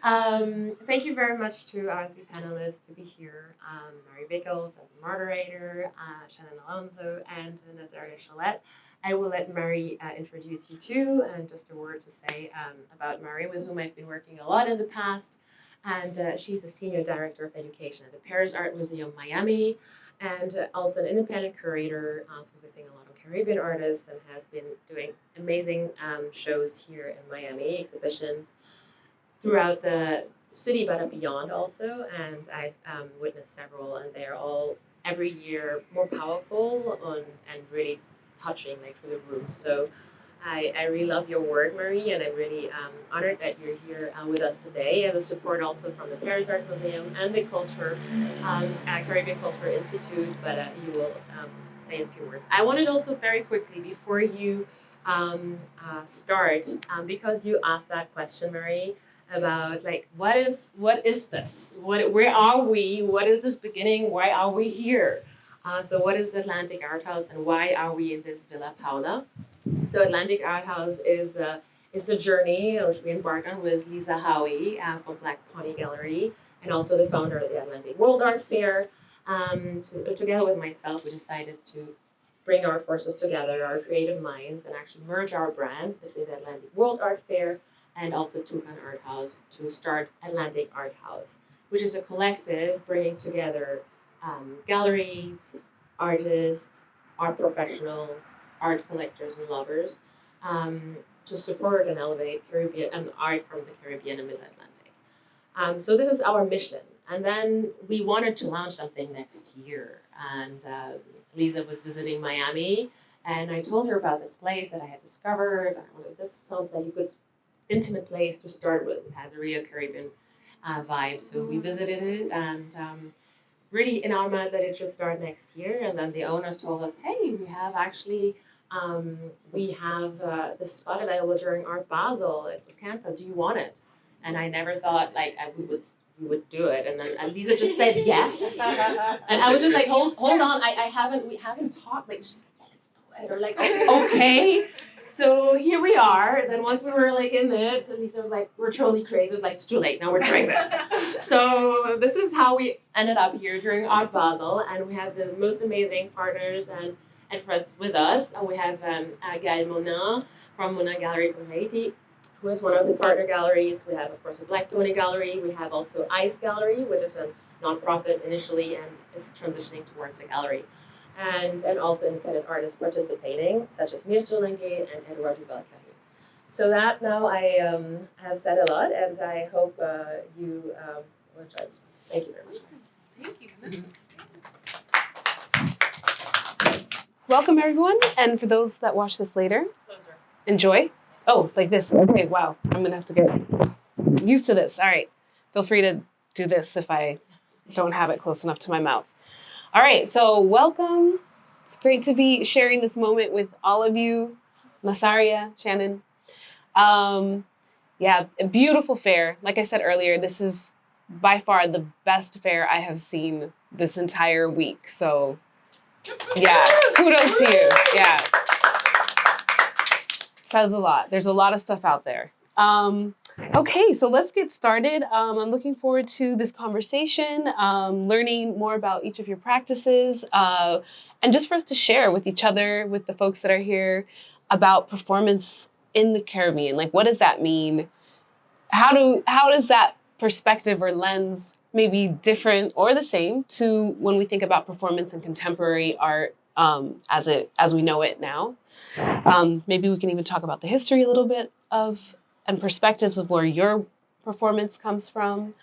Thank you very much to our three panelists to be here. Marie Vickles as the moderator, Shannon Alonzo, and Nasaria Chollette. I will let Marie introduce you too, and just a word to say about Marie, with whom I've been working a lot in the past. And she's a senior director of education at the Paris Art Museum, Miami, and also an independent curator focusing a lot on Caribbean artists, and has been doing amazing shows here in Miami, exhibitions throughout the city, but beyond also. And I've witnessed several, and they're all every year more powerful and really touching, like through the roof. So I really love your work, Marie, and I'm really honored that you're here with us today as a support also from the Paris Art Museum and the Caribbean Culture Institute. But you will say a few words. I wanted also very quickly before you start, because you asked that question, Marie, about like what is this? Where are we? What is this beginning? Why are we here? So what is Atlantic Arthouse, and why are we in this Villa Paula? So Atlantic Arthouse is the journey which we embarked on with Lisa Howie from Black Pony Gallery, and also the founder of the Atlantic World Art Fair. Together with myself, we decided to bring our forces together, our creative minds, and actually merge our brands between the Atlantic World Art Fair and also Toucan Art House to start Atlantic Art House, which is a collective bringing together galleries, artists, art professionals, art collectors and lovers to support and elevate Caribbean and art from the Caribbean and Mid-Atlantic. So this is our mission. And then we wanted to launch something next year. And Lisa was visiting Miami, and I told her about this place that I had discovered. This sounds like a good intimate place to start with. It has a real Caribbean vibe. So we visited it, and really in our minds that it should start next year. And then the owners told us, hey, we have actually this spot available during Art Basel. It was canceled. Do you want it? And I never thought like we would do it. And then Lisa just said yes. And I was just like, hold on, we haven't talked. Like, she's like, yeah, let's do it. Or like, okay. So here we are. Then once we were like in it, Lisa was like, we're totally crazy. It was like, it's too late. Now we're doing this. So this is how we ended up here during Art Basel. And we have the most amazing partners and friends with us. And we have Gaël Monin from Monin Gallery from Haiti, who is one of the partner galleries. We have, of course, a Black Pony Gallery. We have also Ice Gallery, which is a nonprofit initially and is transitioning towards a gallery. And also independent artists participating, such as Mirto Lengue and Edouard Duval-Carrier. So that now I have said a lot, and I hope you will enjoy this. Thank you very much. Thank you. Welcome, everyone. And for those that watch this later, enjoy. Oh, like this. Okay, wow. I'm going to have to get used to this. All right. Feel free to do this if I don't have it close enough to my mouth. All right, so welcome. It's great to be sharing this moment with all of you. Nasaria, Shannon. Yeah, a beautiful fair. Like I said earlier, this is by far the best fair I have seen this entire week. So yeah, kudos to you. Yeah. Says a lot. There's a lot of stuff out there. Okay, so let's get started. I'm looking forward to this conversation, learning more about each of your practices, and just for us to share with each other, with the folks that are here, about performance in the Caribbean. Like, what does that mean? How does that perspective or lens maybe different or the same to when we think about performance in contemporary art as we know it now? Maybe we can even talk about the history a little bit and perspectives of where your performance comes from,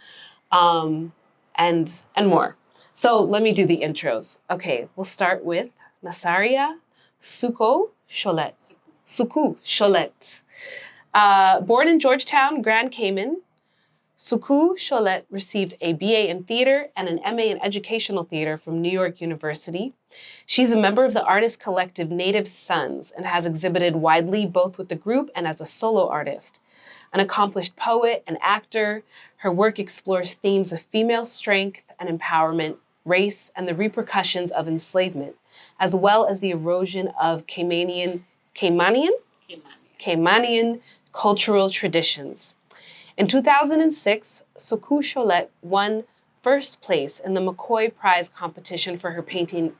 and more. So let me do the intros. Okay, we'll start with Nasaria Suku Chollette. Born in Georgetown, Grand Cayman, Suku Chollette received a BA in theater and an MA in educational theater from New York University. She's a member of the artist collective Native Sons and has exhibited widely both with the group and as a solo artist. An accomplished poet and actor, her work explores themes of female strength and empowerment, race, and the repercussions of enslavement, as well as the erosion of Caymanian cultural traditions. In 2006, Xqsitor Chollette won first place in the McCoy Prize competition for her painting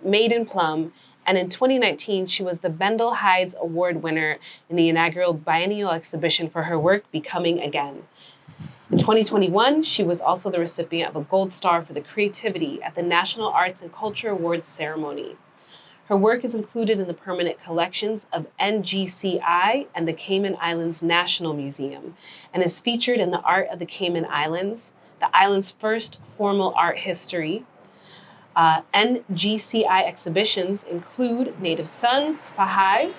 Made in Plum, and in 2019, she was the Bendel Hydes Award winner in the inaugural biennial exhibition for her work, Becoming Again. In 2021, she was also the recipient of a Gold Star for the creativity at the National Arts and Culture Awards ceremony. Her work is included in the permanent collections of NGCI and the Cayman Islands National Museum, and is featured in the Art of the Cayman Islands, the island's first formal art history. NGCI exhibitions include Native Sons, Fahive,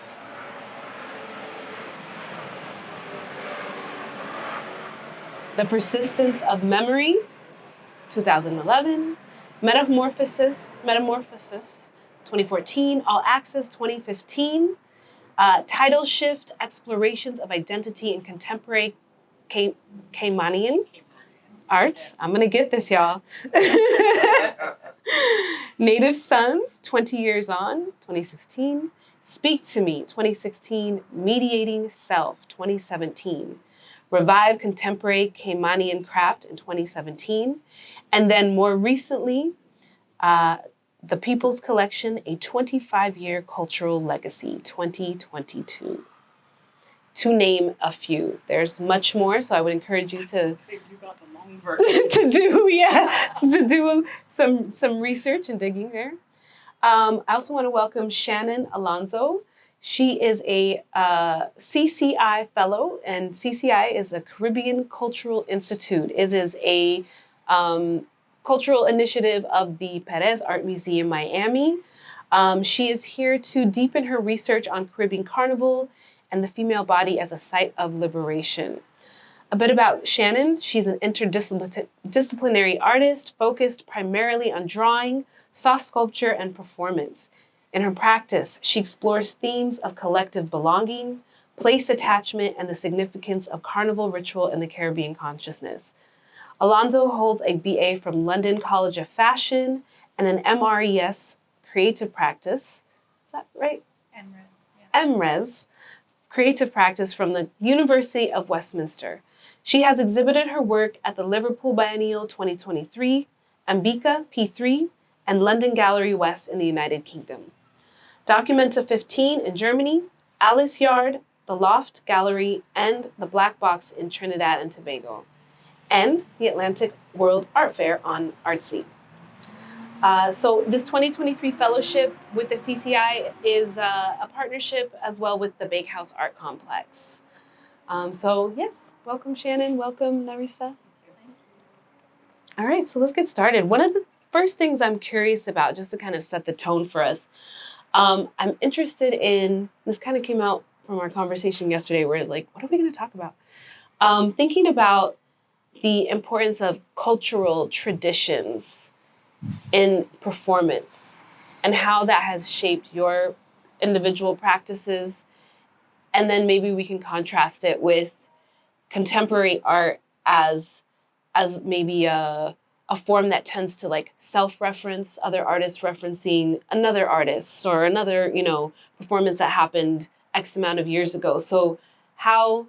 The Persistence of Memory, 2011, Metamorphosis, 2014, All Access, 2015, Title Shift, Explorations of Identity in Contemporary Caymanian Art. I'm gonna get this, y'all. Native Sons, 20 Years On, 2016. Speak to Me, 2016. Mediating Self, 2017. Revive Contemporary Caymanian Craft in 2017. And then more recently, The People's Collection, A 25-Year Cultural Legacy, 2022. To name a few. There's much more, so I would encourage you to to do some research and digging there. I also want to welcome Shannon Alonzo. She is a CCI fellow, and CCI is a Caribbean Cultural Institute. It is a cultural initiative of the Perez Art Museum, Miami. She is here to deepen her research on Caribbean Carnival and the female body as a site of liberation. A bit about Shannon. She's an interdisciplinary artist focused primarily on drawing, soft sculpture, and performance. In her practice, she explores themes of collective belonging, place attachment, and the significance of carnival ritual in the Caribbean consciousness. Alonzo holds a BA from London College of Fashion and an MRES creative practice. Is that right? MRES creative practice from the University of Westminster. She has exhibited her work at the Liverpool Biennial 2023, Ambika P3, and London Gallery West in the United Kingdom. Documenta 15 in Germany, Alice Yard, the Loft Gallery, and the Black Box in Trinidad and Tobago, and the Atlantic World Art Fair on Artsy. So this 2023 fellowship with the CCI is a partnership as well with the Bakehouse Art Complex. So yes, welcome Shannon, welcome Narisa. All right, so let's get started. One of the first things I'm curious about, just to kind of set the tone for us, I'm interested in, this kind of came out from our conversation yesterday, where like, what are we gonna talk about? Thinking about the importance of cultural traditions in performance and how that has shaped your individual practices. And then maybe we can contrast it with contemporary art as maybe a form that tends to like self-reference other artists referencing another artist or another, performance that happened X amount of years ago. So how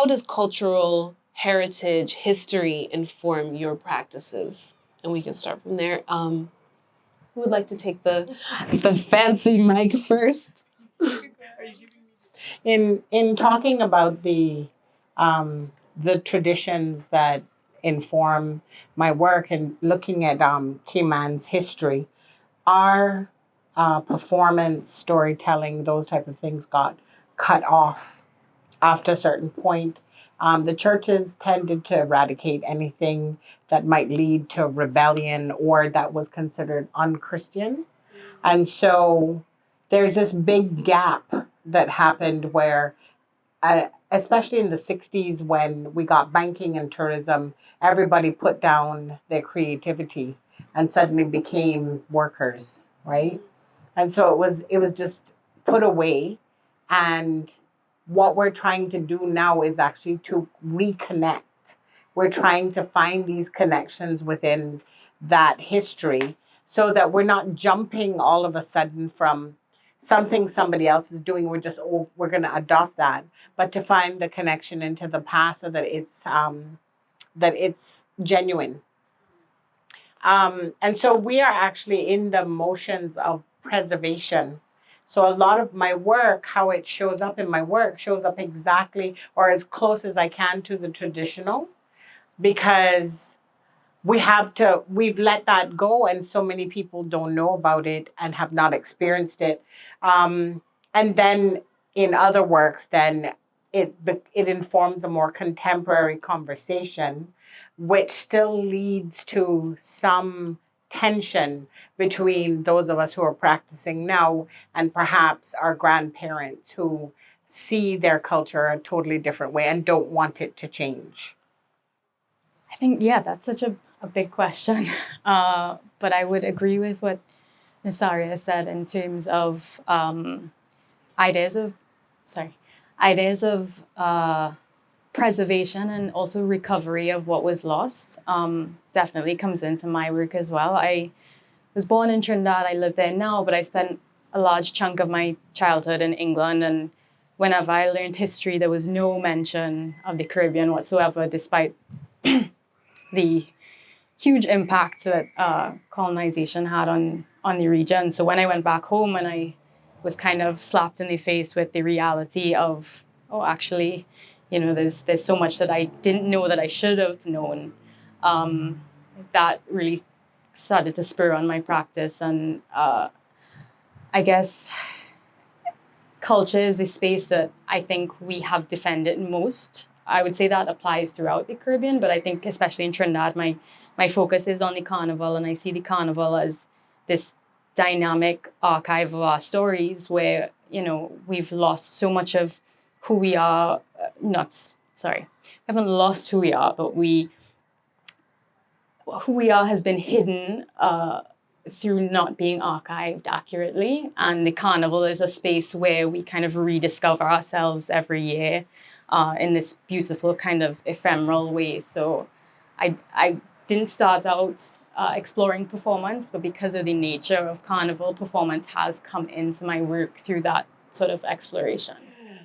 does cultural heritage, history inform your practices? And we can start from there. Who would like to take the fancy mic first? In talking about the traditions that inform my work and looking at Cayman's history, our performance, storytelling, those type of things got cut off after a certain point. The churches tended to eradicate anything that might lead to rebellion or that was considered unchristian. And so there's this big gap that happened where, especially in the 60s when we got banking and tourism, everybody put down their creativity and suddenly became workers, right? And so it was just put away. And what we're trying to do now is actually to reconnect. We're trying to find these connections within that history so that we're not jumping all of a sudden from something somebody else is doing. We're just, oh, we're going to adopt that. But to find the connection into the past so that it's genuine. And so we are actually in the motions of preservation. So a lot of my work, how it shows up in my work, shows up exactly or as close as I can to the traditional, because we've let that go, and so many people don't know about it and have not experienced it. And then in other works, then it informs a more contemporary conversation, which still leads to some tension between those of us who are practicing now and perhaps our grandparents who see their culture a totally different way and don't want it to change. I think, yeah, that's such a big question. But I would agree with what Nasaria said in terms of ideas of preservation and also recovery of what was lost. Definitely comes into my work as well. I was born in Trinidad. I live there now, but I spent a large chunk of my childhood in England. And whenever I learned history, there was no mention of the Caribbean whatsoever, despite the huge impact that colonization had on the region. So when I went back home and I was kind of slapped in the face with the reality of, oh, actually, there's so much that I didn't know that I should have known. That really started to spur on my practice. And I guess culture is a space that I think we have defended most. I would say that applies throughout the Caribbean, but I think especially in Trinidad, my focus is on the carnival, and I see the carnival as this dynamic archive of our stories where, we've lost so much of who we are. We haven't lost who we are, but who we are has been hidden through not being archived accurately. And the carnival is a space where we kind of rediscover ourselves every year in this beautiful kind of ephemeral way. So I didn't start out exploring performance, but because of the nature of carnival, performance has come into my work through that sort of exploration.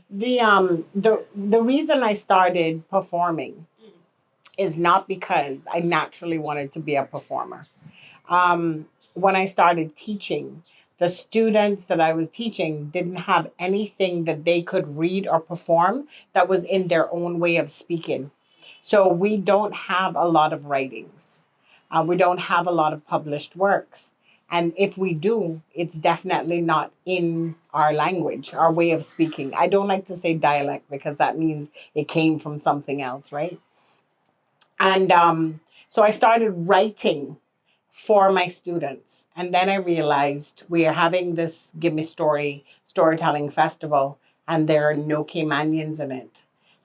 The reason I started performing is not because I naturally wanted to be a performer. When I started teaching, the students that I was teaching didn't have anything that they could read or perform that was in their own way of speaking. So we don't have a lot of writings. We don't have a lot of published works. And if we do, it's definitely not in our language, our way of speaking. I don't like to say dialect because that means it came from something else, right? And so I started writing for my students. And then I realized we are having this Give Me storytelling festival, and there are no Caymanians in it.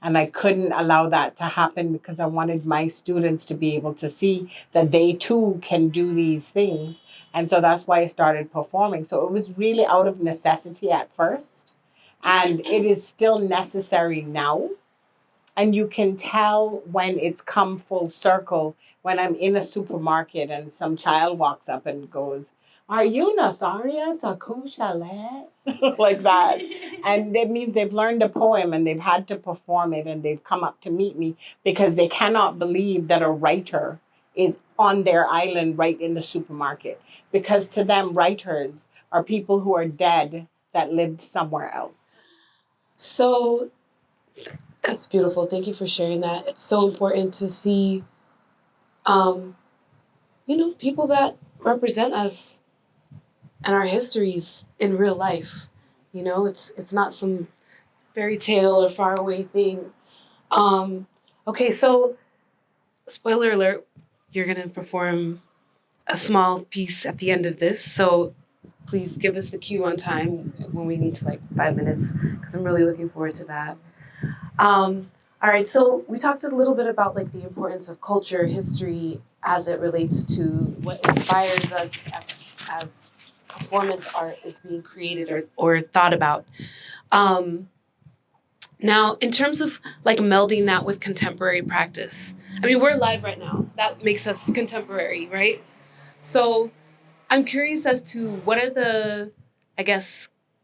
And I couldn't allow that to happen because I wanted my students to be able to see that they too can do these things. And so that's why I started performing. So it was really out of necessity at first. And it is still necessary now. And you can tell when it's come full circle when I'm in a supermarket and some child walks up and goes, "Are you Nasaria Chollette?" like that. And that means they've learned a poem and they've had to perform it, and they've come up to meet me because they cannot believe that a writer is on their island right in the supermarket. Because to them, writers are people who are dead that lived somewhere else. So that's beautiful. Thank you for sharing that. It's so important to see, people that represent us and our histories in real life. It's not some fairy tale or faraway thing. Okay, so spoiler alert, you're going to perform a small piece at the end of this. So please give us the cue on time when we need to 5 minutes, because I'm really looking forward to that. All right, so we talked a little bit about the importance of culture, history, as it relates to what inspires us as performance art is being created or thought about. Now, in terms of melding that with contemporary practice, I mean, we're live right now. That makes us contemporary, right? So I'm curious as to what are the,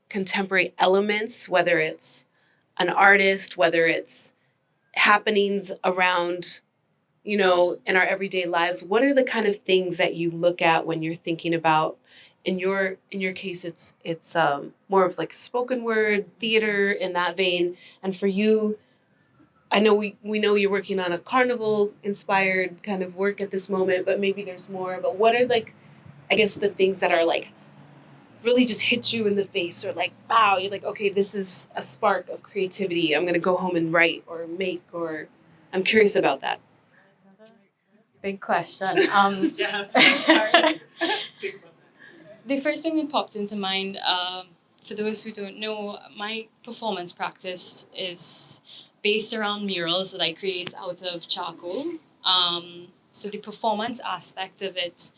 contemporary elements, whether it's an artist, whether it's happenings around, in our everyday lives, what are the kind of things that you look at when you're thinking about, in your case, it's more of like spoken word, theater in that vein. And for you, I know we know you're working on a carnival inspired kind of work at this moment, but maybe there's more. But what are like, I guess, the things that are like really just hit you in the face, or like, wow, you're like, okay, this is a spark of creativity. I'm going to go home and write or make, or I'm curious about that. Big question. Yes. The first thing that popped into mind, for those who don't know, my performance practice is based around murals that I create out of charcoal. So the performance aspect of it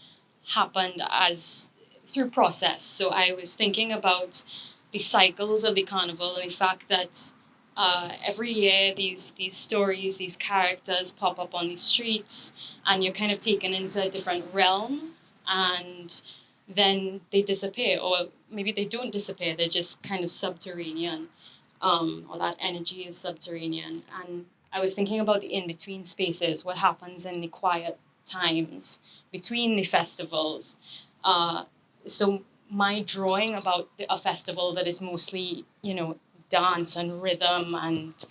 happened as through process. So I was thinking about the cycles of the carnival and the fact that every year these stories, these characters pop up on the streets, and you're kind of taken into a different realm, and then they disappear, or maybe they don't disappear, they're just kind of subterranean, or that energy is subterranean. And I was thinking about the in-between spaces, what happens in the quiet times between the festivals. So my drawing about a festival that is mostly, dance and rhythm and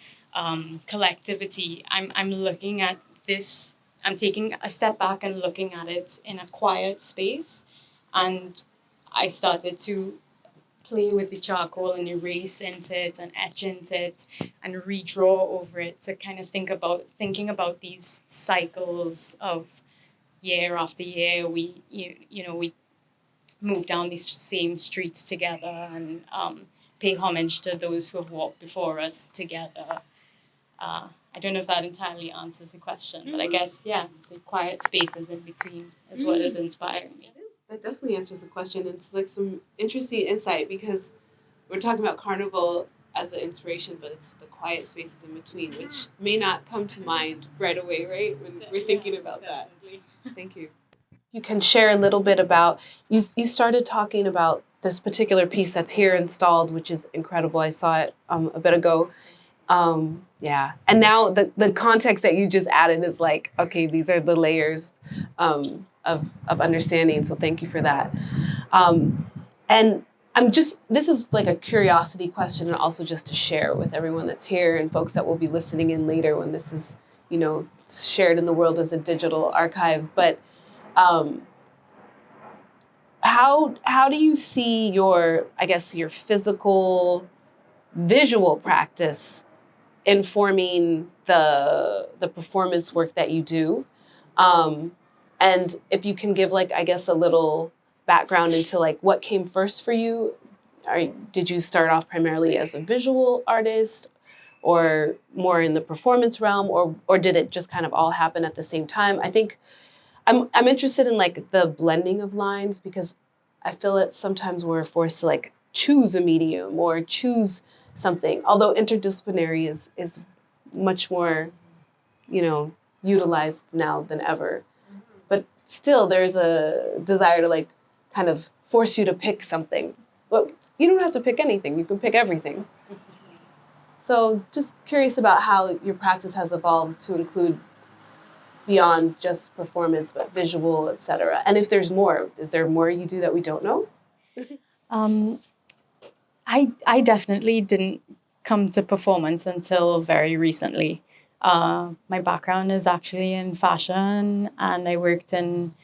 collectivity, I'm looking at this, I'm taking a step back and looking at it in a quiet space. And I started to play with the charcoal and erase into it and etch into it and redraw over it to kind of thinking about these cycles of year after year. We move down these same streets together and pay homage to those who have walked before us together. I don't know if that entirely answers the question, but I guess, the quiet spaces in between is what is inspiring me. That definitely answers the question. It's like some interesting insight, because we're talking about carnival as an inspiration, but it's the quiet spaces in between, which may not come to mind right away, right? When we're thinking about definitely. That. Thank you. You can share a little bit about, you started talking about this particular piece that's here installed, which is incredible. I saw it a bit ago. And now the context that you just added is like, okay, these are the layers of understanding. So thank you for that. And this is like a curiosity question, and also just to share with everyone that's here and folks that will be listening in later when this is, shared in the world as a digital archive. But how do you see your physical, visual practice informing the performance work that you do? And if you can give a little background into what came first for you. Did you start off primarily as a visual artist, or more in the performance realm, or did it just kind of all happen at the same time? I think I'm interested in the blending of lines, because I feel that sometimes we're forced to choose a medium or choose something, although interdisciplinary is much more, utilized now than ever. But still, there's a desire to kind of force you to pick something. But you don't have to pick anything. You can pick everything. So just curious about how your practice has evolved to include beyond just performance, but visual, etc. And if there's more, is there more you do that we don't know? I definitely didn't come to performance until very recently. My background is actually in fashion, and I worked in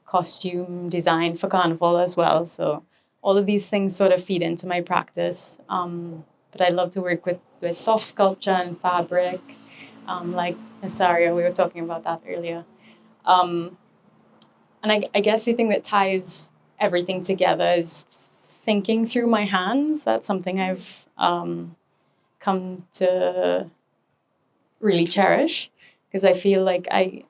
costume design for carnival as well. So all of these things sort of feed into my practice. But I love to work with soft sculpture and fabric, like Nasaria, we were talking about that earlier. And I guess the thing that ties everything together is thinking through my hands. That's something I've come to really cherish, because I feel like I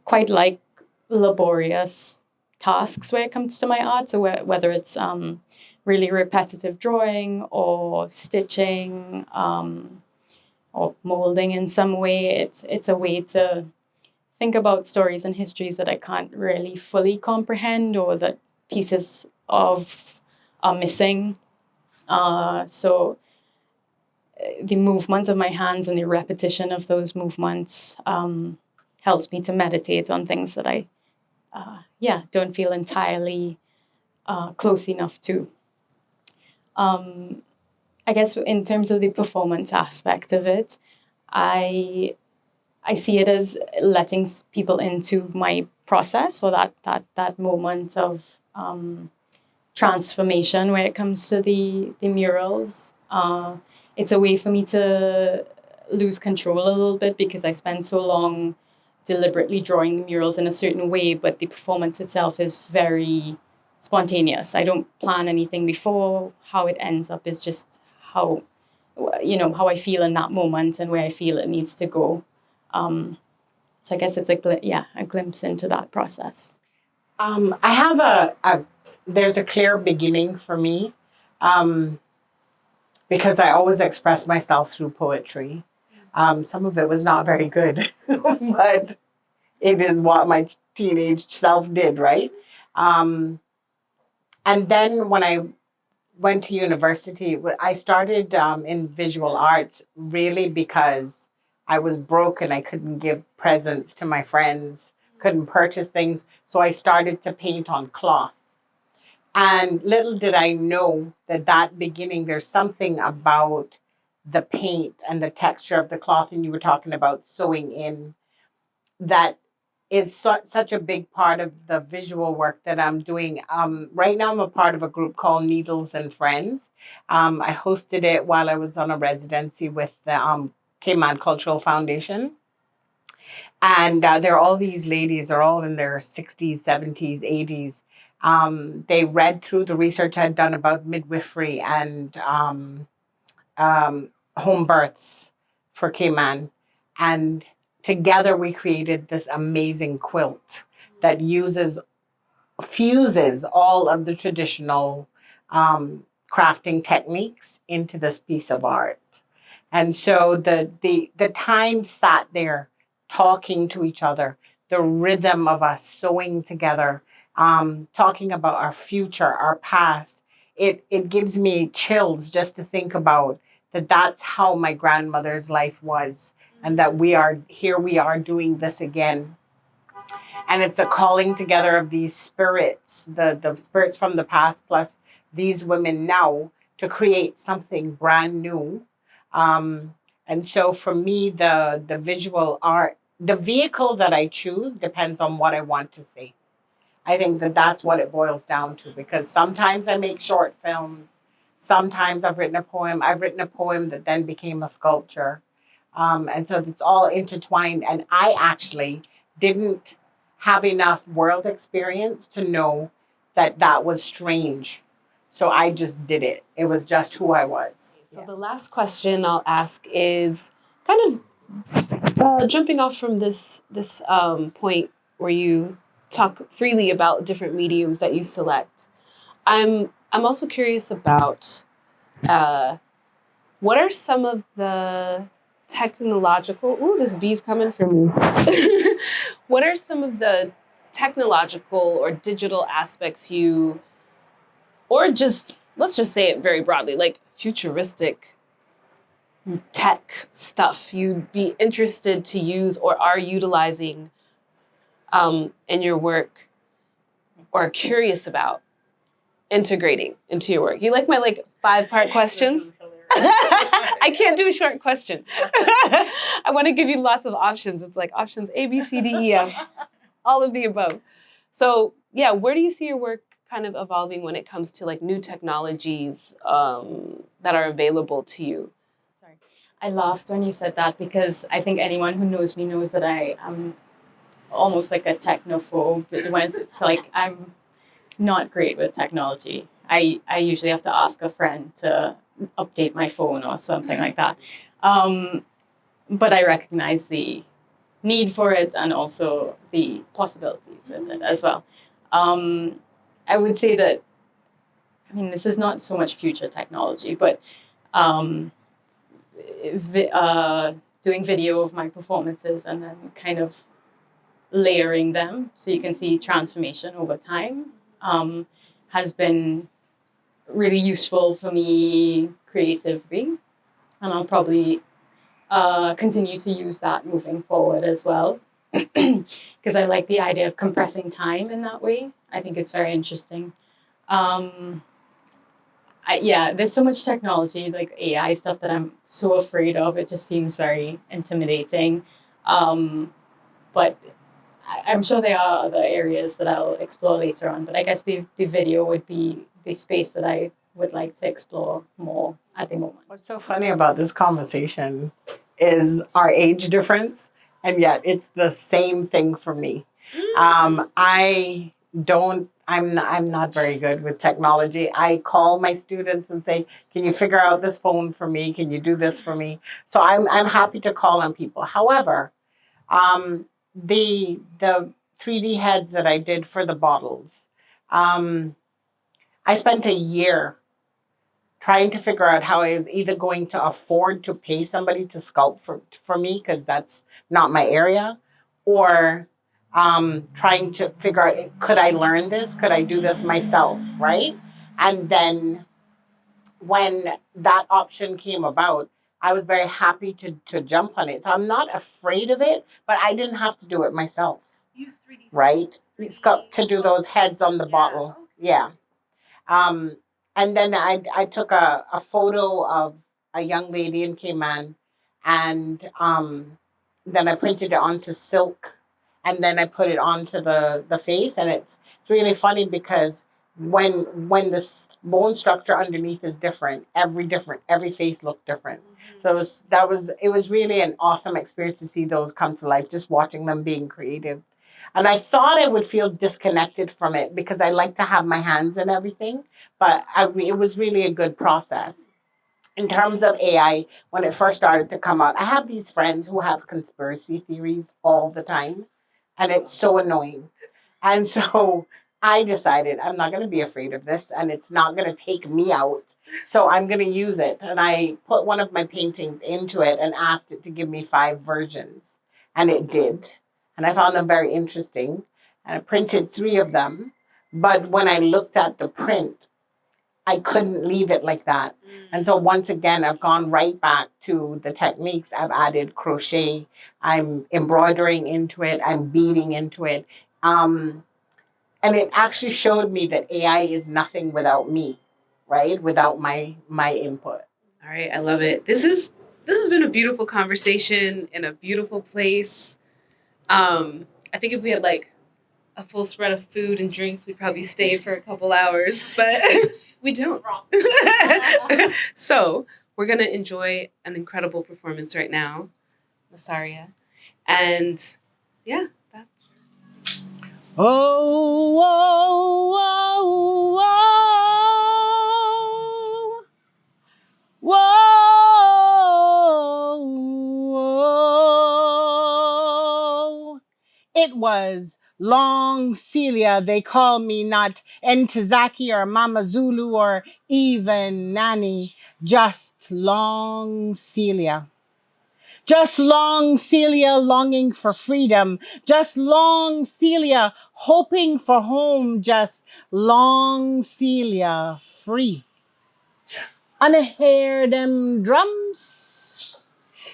quite like laborious tasks when it comes to my art. So whether it's really repetitive drawing or stitching or molding in some way, it's a way to think about stories and histories that I can't really fully comprehend, or that pieces of are missing. So the movement of my hands and the repetition of those movements helps me to meditate on things that I, don't feel entirely close enough to. I guess in terms of the performance aspect of it, I see it as letting people into my process, or that moment of transformation where it comes to the murals. It's a way for me to lose control a little bit, because I spend so long deliberately drawing the murals in a certain way, but the performance itself is very spontaneous. I don't plan anything before. How it ends up is just how I feel in that moment and where I feel it needs to go. So I guess it's a glimpse into that process. I have there's a clear beginning for me, because I always express myself through poetry. Some of it was not very good, but it is what my teenage self did, right? And then when I went to university, I started in visual arts really because I was broke and I couldn't give presents to my friends, couldn't purchase things. So I started to paint on cloth. And little did I know that beginning, there's something about the paint and the texture of the cloth, and you were talking about sewing in, that is such a big part of the visual work that I'm doing. Right now, I'm a part of a group called Needles and Friends. I hosted it while I was on a residency with the Cayman Cultural Foundation. And there are all these ladies, they're all in their 60s, 70s, 80s. They read through the research I'd done about midwifery and home births for Cayman. And together we created this amazing quilt that fuses all of the traditional crafting techniques into this piece of art. And so the time sat there talking to each other, the rhythm of us sewing together, talking about our future, our past. It gives me chills just to think about that's how my grandmother's life was, and that we are doing this again. And it's a calling together of these spirits, the spirits from the past plus these women now, to create something brand new. And so for me, the visual art, the vehicle that I choose depends on what I want to say. I think that's what it boils down to, because sometimes I make short films. Sometimes I've written a poem. I've written a poem that then became a sculpture. And so it's all intertwined. And I actually didn't have enough world experience to know that was strange. So I just did it. It was just who I was. So the last question I'll ask is kind of jumping off from this point where you talk freely about different mediums that you select. I'm also curious about what are some of the technological. Ooh, this bee's coming for me. What are some of the technological or digital aspects or just, let's just say it very broadly, like futuristic tech stuff you'd be interested to use or are utilizing in your work, or are curious about integrating into your work? You like my 5-part questions? I can't do a short question. I want to give you lots of options. It's like options A, B, C, D, E, F, all of the above. So yeah, where do you see your work kind of evolving when it comes to new technologies that are available to you? Sorry, I laughed when you said that, because I think anyone who knows me knows that I am almost like a technophobe. When it's I'm not great with technology. I usually have to ask a friend to update my phone or something like that. But I recognize the need for it and also the possibilities with it as well. I would say that, this is not so much future technology, but doing video of my performances and then kind of layering them so you can see transformation over time has been really useful for me creatively, and I'll probably continue to use that moving forward as well, because I like the idea of compressing time in that way. I think it's very interesting. Yeah, there's so much technology, like AI stuff, that I'm so afraid of. It just seems very intimidating. But I'm sure there are other areas that I'll explore later on. But I guess the video would be the space that I would like to explore more at the moment. What's so funny about this conversation is our age difference, and yet it's the same thing for me. I don't. I'm not very good with technology. I call my students and say, "Can you figure out this phone for me? Can you do this for me?" So I'm happy to call on people. However, the 3D heads that I did for the bottles, I spent a year trying to figure out how I was either going to afford to pay somebody to sculpt for me, because that's not my area, or trying to figure out, could I learn this? Could I do this myself? Right? And then when that option came about, I was very happy to jump on it. So I'm not afraid of it, but I didn't have to do it myself. Use 3D. Right? To do those heads on the bottle. Yeah. And then I took a photo of a young lady in Cayman, and then I printed it onto silk, and then I put it onto the face, and it's really funny because when the bone structure underneath is different, every face looked different. So it was really an awesome experience to see those come to life, just watching them being creative. And I thought I would feel disconnected from it because I like to have my hands in everything, but it was really a good process. In terms of AI, when it first started to come out, I have these friends who have conspiracy theories all the time, and it's so annoying. And so I decided I'm not going to be afraid of this, and it's not going to take me out. So I'm going to use it. And I put one of my paintings into it and asked it to give me 5 versions, and it did. And I found them very interesting. And I printed 3 of them. But when I looked at the print, I couldn't leave it like that. And so once again, I've gone right back to the techniques. I've added crochet. I'm embroidering into it. I'm beading into it. And it actually showed me that AI is nothing without me, right? Without my input. All right, I love it. This has been a beautiful conversation in a beautiful place. I think if we had like a full spread of food and drinks, we'd probably stay for a couple hours, but we don't. So we're gonna enjoy an incredible performance right now, Nasaria, and yeah, that's. Oh, oh, oh, oh, whoa. It was Long Celia, they call me, not Entizaki or Mama Zulu or even Nanny, just Long Celia. Just Long Celia longing for freedom, just Long Celia hoping for home, just Long Celia free. Unhear them drums.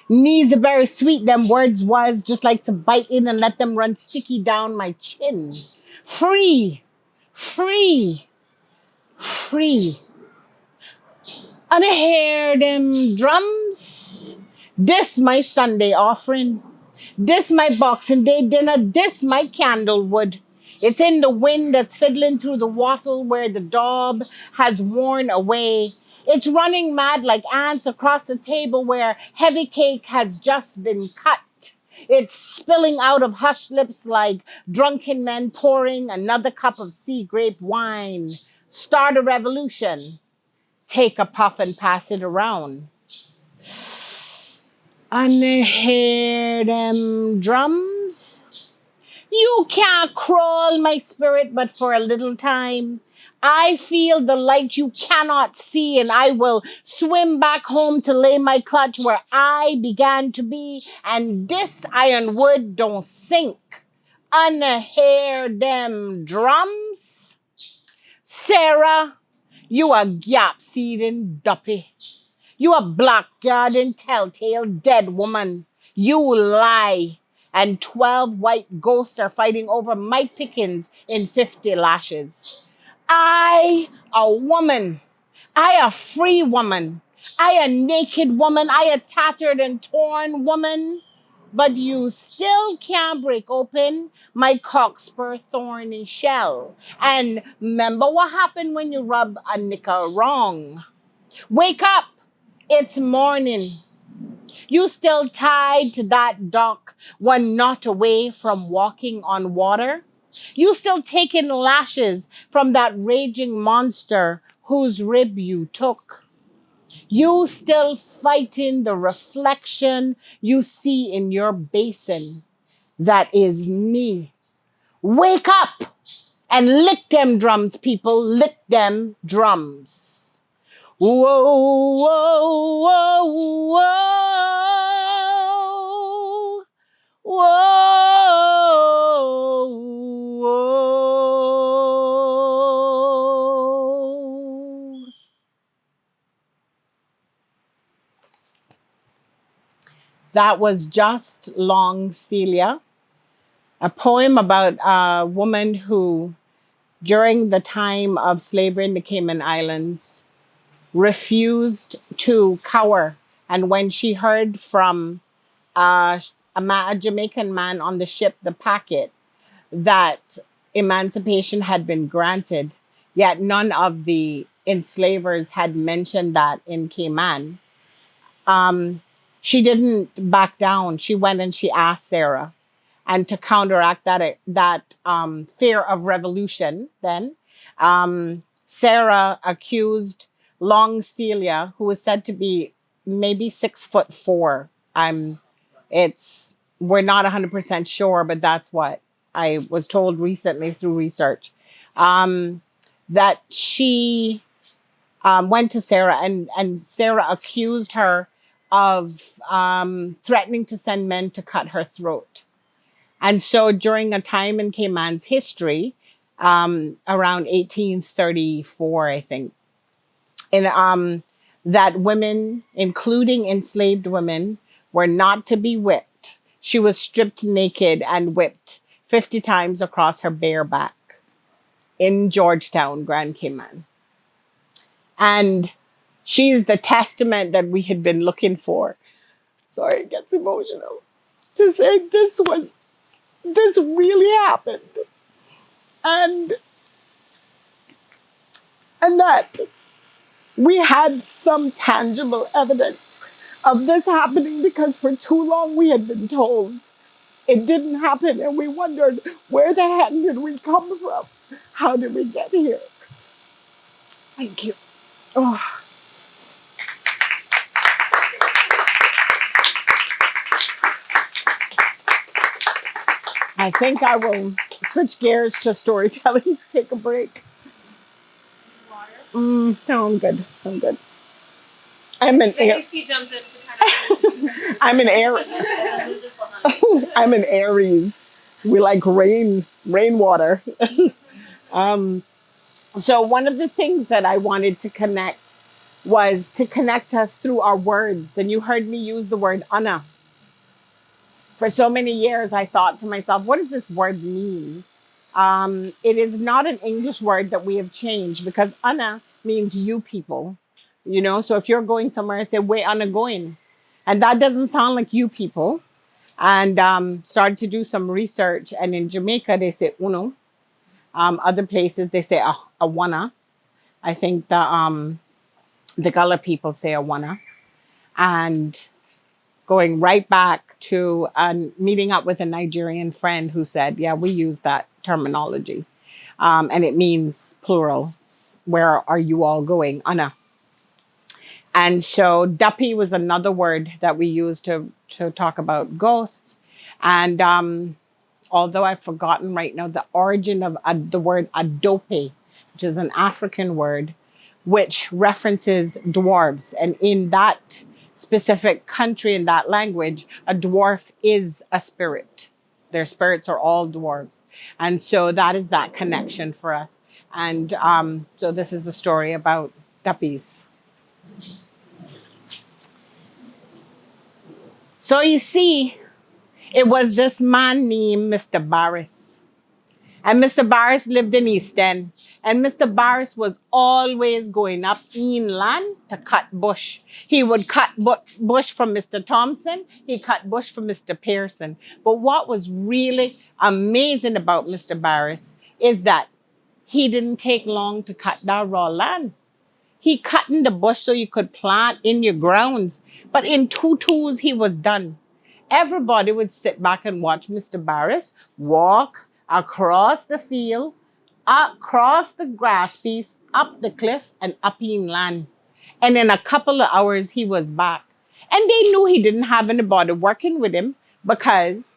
Knees are very sweet, them words was just like to bite in and let them run sticky down my chin. Free, free, free. Unhear them drums. This my Sunday offering. This my Boxing Day dinner. This my candlewood. It's in the wind that's fiddling through the wattle where the daub has worn away. It's running mad like ants across the table where heavy cake has just been cut. It's spilling out of hushed lips like drunken men pouring another cup of sea grape wine. Start a revolution. Take a puff and pass it around. Unhear them drums. You can't crawl my spirit, but for a little time. I feel the light you cannot see, and I will swim back home to lay my clutch where I began to be, and this ironwood don't sink. Unhear them drums. Sarah, You a gap-seeding duppy. You a blackguard and telltale dead woman. You lie. And 12 white ghosts are fighting over my pickings in 50 lashes. I, a woman. I, a free woman. I, a naked woman. I, a tattered and torn woman. But you still can't break open my cockspur thorny shell. And remember what happened when you rub a knicker wrong. Wake up. It's morning. You still tied to that dock, one knot away from walking on water? You still taking lashes from that raging monster whose rib you took? You still fighting the reflection you see in your basin? That is me. Wake up and lick them drums, people. Lick them drums. Whoa, whoa, whoa, whoa. Whoa, whoa. That was Just Long Celia, a poem about a woman who, during the time of slavery in the Cayman Islands, refused to cower. And when she heard from a Jamaican man on the ship, the Packet, that emancipation had been granted, yet none of the enslavers had mentioned that in Cayman. She didn't back down. She went and she asked Sarah. And to counteract that fear of revolution, then Sarah accused Long Celia, who was said to be maybe 6'4". We're not 100% sure, but that's what I was told recently through research. That she went to Sarah and Sarah accused her of threatening to send men to cut her throat. And so during a time in Cayman's history, around 1834, I think, that women, including enslaved women, were not to be whipped. She was stripped naked and whipped 50 times across her bare back in Georgetown, Grand Cayman. And she's the testament that we had been looking for. Sorry, it gets emotional. To say this really happened. And that we had some tangible evidence of this happening, because for too long we had been told it didn't happen, and we wondered, where the heck did we come from? How did we get here? Thank you. Oh. I think I will switch gears to storytelling, take a break. No, I'm good. I'm an I'm an Aries. We like rainwater. So one of the things that I wanted to connect was to connect us through our words. And you heard me use the word Anna. For so many years, I thought to myself, what does this word mean? It is not an English word that we have changed, because Anna means you people. So if you're going somewhere, I say, where Anna going? And that doesn't sound like you people. And started to do some research. And in Jamaica, they say uno. Other places, they say awana. I think the Gullah people say awana. And going right back to meeting up with a Nigerian friend who said, yeah, we use that terminology. And it means plural. Where are you all going? Anna. And so duppy was another word that we used to talk about ghosts. And although I've forgotten right now the origin of the word adope, which is an African word, which references dwarves. And in that specific country, in that language, a dwarf is a spirit. Their spirits are all dwarves. And so that is that connection for us. And so this is a story about duppies. So you see, it was this man named Mr. Barris. And Mr. Barris lived in East End. And Mr. Barris was always going up inland to cut bush. He would cut bush from Mr. Thompson. He cut bush from Mr. Pearson. But what was really amazing about Mr. Barris is that he didn't take long to cut that raw land. He cut in the bush so you could plant in your grounds. But in 2 2s, he was done. Everybody would sit back and watch Mr. Barris walk across the field, across the grass piece, up the cliff, and up inland. And in a couple of hours, he was back. And they knew he didn't have anybody working with him because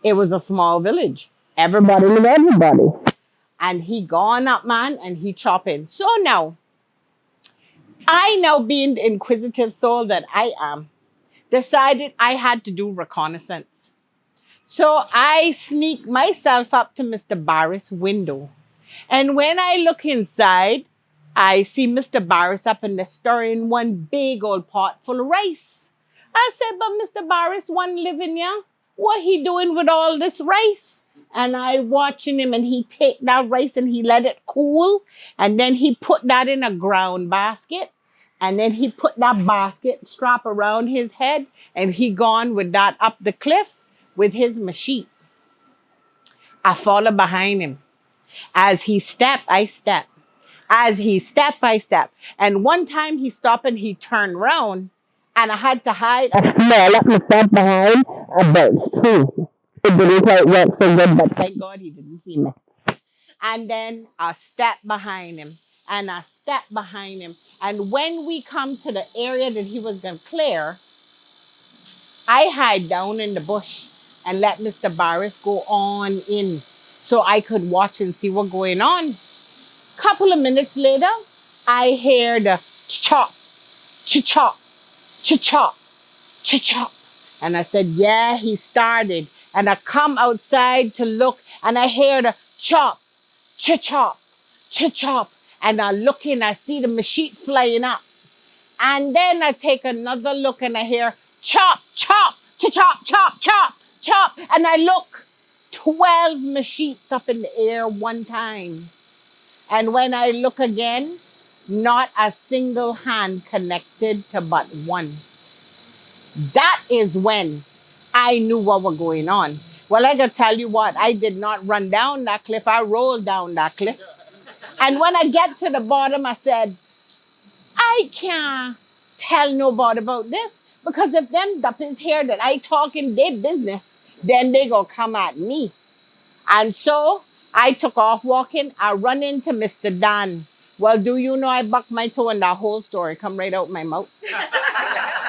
it was a small village. Everybody knew everybody. And he gone up, man, and he chopping. So now, I now being the inquisitive soul that I am, decided I had to do reconnaissance. So I sneaked myself up to Mr. Barris' window. And when I look inside, I see Mr. Barris up in the stirring one big old pot full of rice. I said, but Mr. Barris wasn't living here. What he doing with all this rice? And I watching him, and he take that rice and he let it cool. And then he put that in a ground basket. And then he put that basket strap around his head, and he gone with that up the cliff with his machete. I follow behind him. As he step, I step. As he step, I step. And one time he stopped and he turned around, and I had to hide. I let me step behind a birch tree. It didn't quite work so good, but thank God he didn't see me. And then I step behind him, and I step behind him. And when we come to the area that he was going to clear, I hide down in the bush and let Mr. Barris go on in so I could watch and see what's going on. Couple of minutes later, I hear the chop, chop, chop, chop. And I said, yeah, he started. And I come outside to look, and I hear the chop, chop, chop. And I look in, I see the machete flying up. And then I take another look and I hear chop, chop, chop, chop, chop, chop. And I look, 12 machetes up in the air one time. And when I look again, not a single hand connected to but one. That is when I knew what was going on. Well, I gotta tell you what, I did not run down that cliff. I rolled down that cliff. And when I get to the bottom, I said, I can't tell nobody about this, because if them duppies hear that I talk in their business, then they gonna come at me. And so I took off walking. I run into Mr. Dan. Well, do you know I bucked my toe, and that whole story come right out my mouth.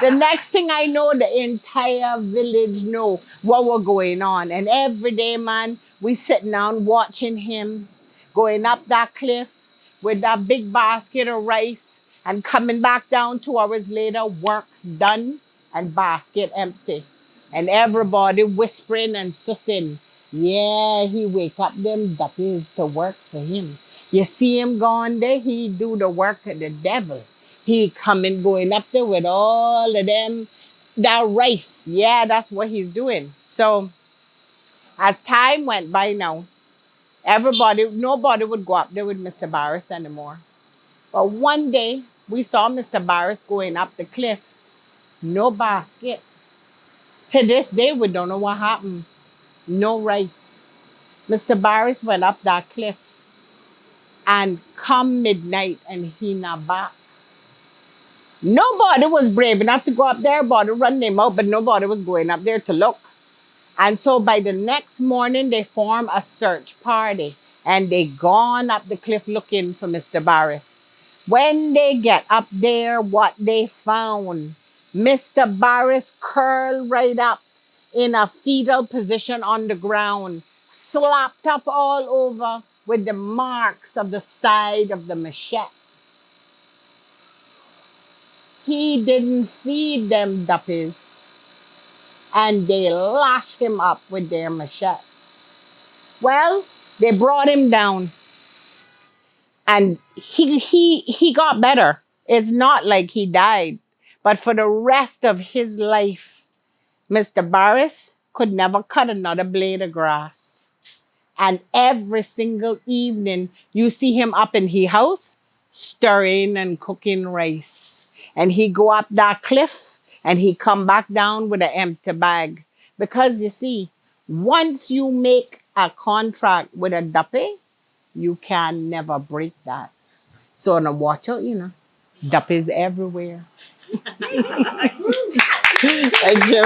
The next thing I know, the entire village know what was going on. And every day, man, we sitting down watching him going up that cliff with that big basket of rice and coming back down 2 hours later, work done and basket empty. And everybody whispering and sussing. Yeah, he wake up them duppies to work for him. You see him going there, he do the work of the devil. He coming going up there with all of them, that rice. Yeah, that's what he's doing. So as time went by now, nobody would go up there with Mr. Barris anymore. But one day we saw Mr. Barris going up the cliff, no basket. To this day, we don't know what happened. No rice. Mr. Barris went up that cliff, and come midnight and he not back. Nobody was brave enough to go up there, but to run them out, but nobody was going up there to look. And so by the next morning, they formed a search party, and they gone up the cliff looking for Mr. Barris. When they get up there, what they found, Mr. Barris curled right up in a fetal position on the ground, slapped up all over with the marks of the side of the machete. He didn't feed them duppies, and they lashed him up with their machetes. Well, they brought him down. And he got better. It's not like he died, but for the rest of his life, Mr. Barris could never cut another blade of grass. And every single evening, you see him up in his house, stirring and cooking rice. And he go up that cliff and he come back down with an empty bag. Because you see, once you make a contract with a duppy, you can never break that. So now watch out, duppies everywhere. Thank you.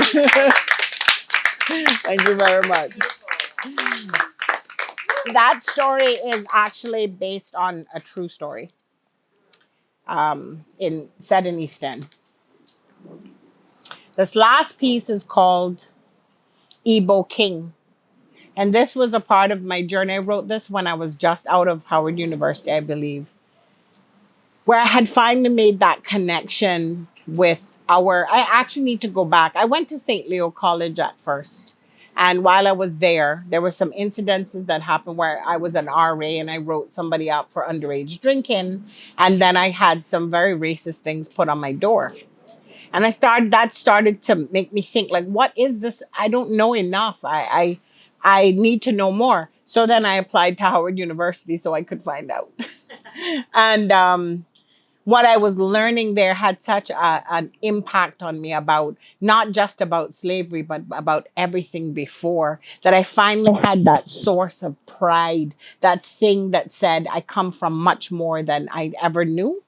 Thank you very much. That story is actually based on a true story. Set in East End. This last piece is called Ebo King. And this was a part of my journey. I wrote this when I was just out of Howard University, I believe, where I had finally made that connection with I actually need to go back. I went to St. Leo College at first. And while I was there were some incidences that happened where I was an RA and I wrote somebody up for underage drinking. And then I had some very racist things put on my door. And that started to make me think, like, what is this? I don't know enough. I need to know more. So then I applied to Howard University so I could find out. And what I was learning there had such an impact on me about not just about slavery, but about everything before, that I finally had that source of pride, that thing that said I come from much more than I ever knew.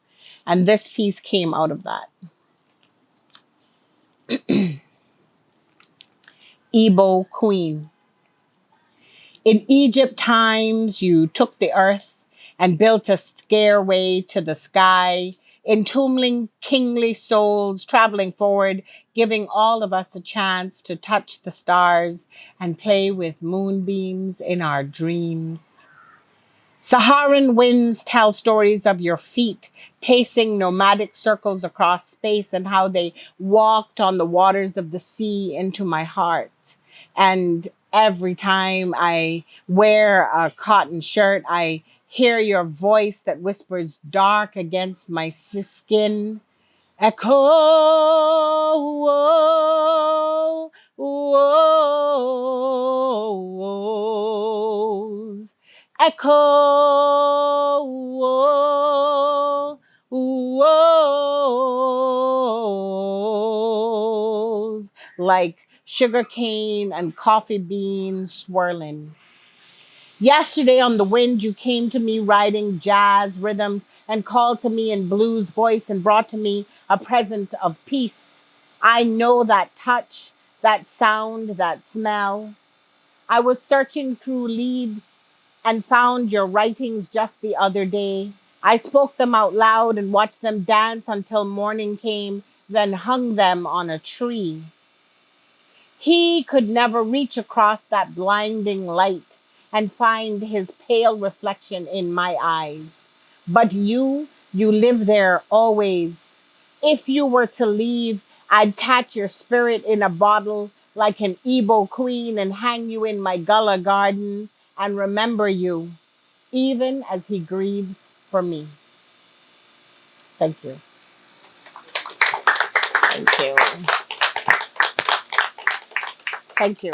And this piece came out of that. Ebo Queen. In Egypt times, you took the earth and built a stairway to the sky, entombing kingly souls, traveling forward, giving all of us a chance to touch the stars and play with moonbeams in our dreams. Saharan winds tell stories of your feet pacing nomadic circles across space and how they walked on the waters of the sea into my heart. And every time I wear a cotton shirt, I hear your voice that whispers dark against my skin. Echo, woes. Echo, woes. Like sugarcane and coffee beans swirling. Yesterday on the wind, you came to me riding jazz rhythms and called to me in blues voice and brought to me a present of peace. I know that touch, that sound, that smell. I was searching through leaves and found your writings just the other day. I spoke them out loud and watched them dance until morning came, then hung them on a tree. He could never reach across that blinding light and find his pale reflection in my eyes. But you live there always. If you were to leave, I'd catch your spirit in a bottle like an Ebo queen and hang you in my gullah garden and remember you, even as he grieves for me. Thank you. Thank you. Thank you.